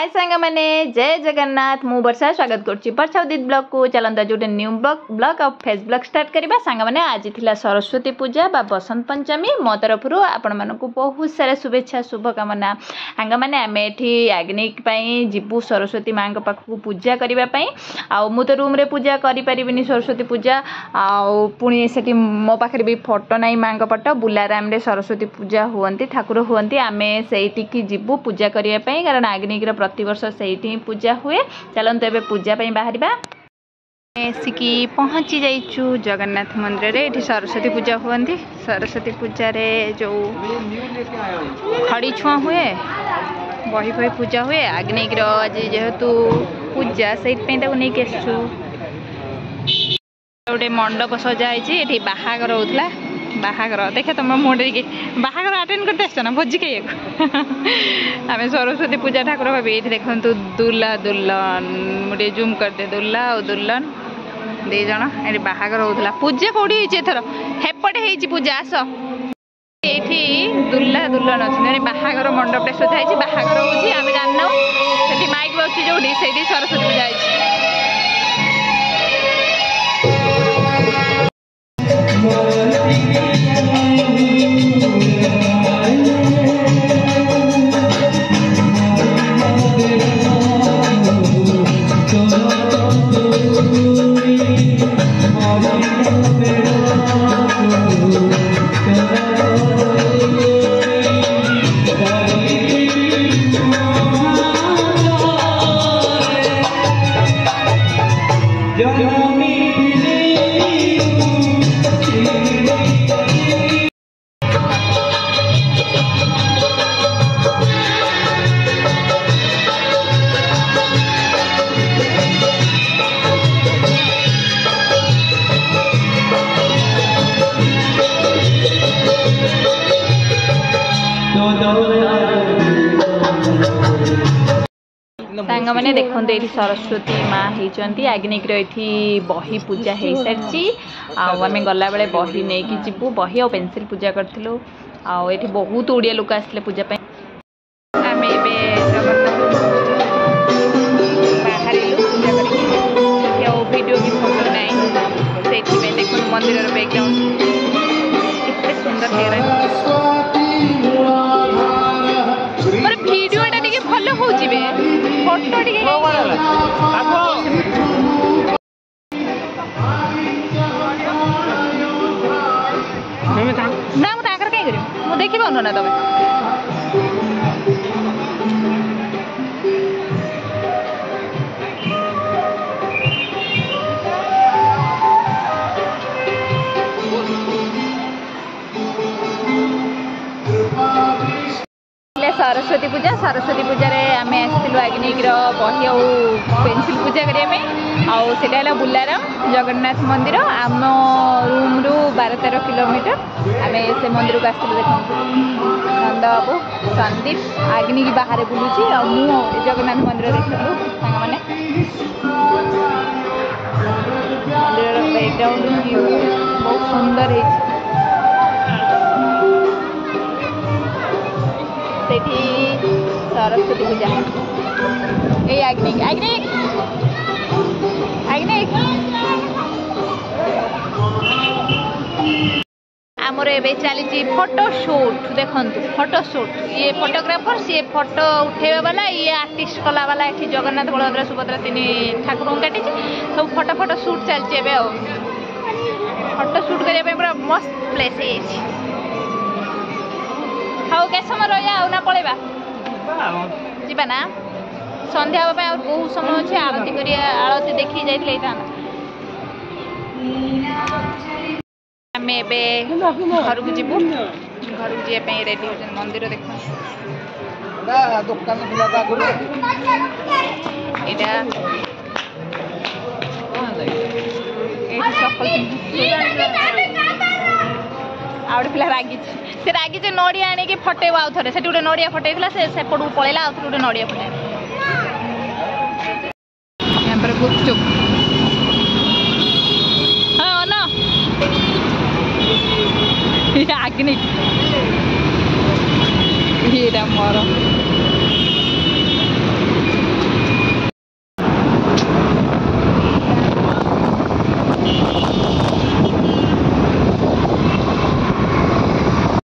हाय सांग मैंने जय जगन्नाथ मु वर्षा स्वागत करुच्ची वर्षा उदित ब्लॉग को चलता जो न्यू ब्लॉग और फेस ब्लॉग स्टार्ट करवा सांग मैंने आज थी सरस्वती पूजा बा बसंत पंचमी मो तरफ आपण मानक बहुत सारा शुभेच्छा शुभकामना सांग मैंने आम ये आग्निक जीवु सरस्वती माँ पाखक पूजा करने मु तो रूम रे पूजा करें सरस्वती पूजा पुणी से मो पाखे भी फोटो ना माँ पट बुलाराम रे सरस्वती पूजा हुई ठाकुर हुई आम से जीवु पूजा करने कारण आग्निक प्रतिवर्ष से पूजा हुए चलते एवं पूजा बाहर आसिकी पहुँची जाइचु जगन्नाथ मंदिर रे ये सरस्वती पूजा हुई सरस्वती पूजा रे जो खड़ी छुआ हुए बही बही पूजा हुए आग्निक आज जेहेतु पूजा से नहीं आसु गोटे मंडप सजाई ये बाहागर होता बाहागर देखे तुम मुझे कि बाहागर अटेंड करते आसना भोजी खाइए आम सरस्वती पूजा ठाकुर भाभी ये देखु दुल्ला दुल्हन मुझे जूम करदे दुल्ला और दुल्हन दीज ये बाहागर होता पूजा कौटी एथर हेपटे पूजा आस ये दुल्ला दुल्हन अच्छे बाहागर मंडप सजाई बाहागर होम जानना से माइक बस जो सरस्वती पूजा है सांग मैंने देखते ये सरस्वती माँ होती आग्निक बही पूजा हो सारी आम गला बेले बही नहीं कि जीवु बही और पेनसिल पूजा करूँ ये बहुत ओडिया लोक आसते पूजा आम बाहर वीडियो भी फोटो ना से देखो मंदिर बैकग्राउंड कितने सुंदर मोर वीडियोटा टिके भल हो जिवे फोटो टिके ना मु ताकर कहीं करियो मु देखि बनो ना तबे सरस्वती पूजा रे आम आसलु आग्निक बही और पेनसिल पूजा करने आटा बुलाराम जगन्नाथ मंदिर आम रूम रु 12-13 किलोमीटर आम से मंदिर को आसलु देखो नंद बाबू संदीप आग्निक बाहर बुलूची मु जगन्नाथ मंदिर देखलु सांग मैंने मंदिर बैकग्राउंड व्यू बहुत सुंदर है सरस्वती पूजा ये आग्निक आग्निक आग्निक आमर ए चली फोटोशूट देखु फोटोशूट ये फोटोग्राफर सी फोटो उठेवा वाला ये आर्टिस्ट कला वाला ये जगन्नाथ बलभद्र सुभद्रा 3 ठाकुर काटी सब फोटो शूट चलती फोटो शूट करने पूरा मस्त प्लेस है हाँ के समय रहा ना पलैबा जीवा ना संध्या हाँ बहुत समय अच्छे आरती कर आरती देखी जाइए आम घर को जीवु घर को जाए रेडी हो मंदिर देख आउट पिला रागी से रागी नड़िया आने फटे आउ थे से गोटे नड़िया फटेला से पटू पलैला आउ गोटे नड़िया फटे यहाँ पर गुपचुप हाँ ना आग्निक मोर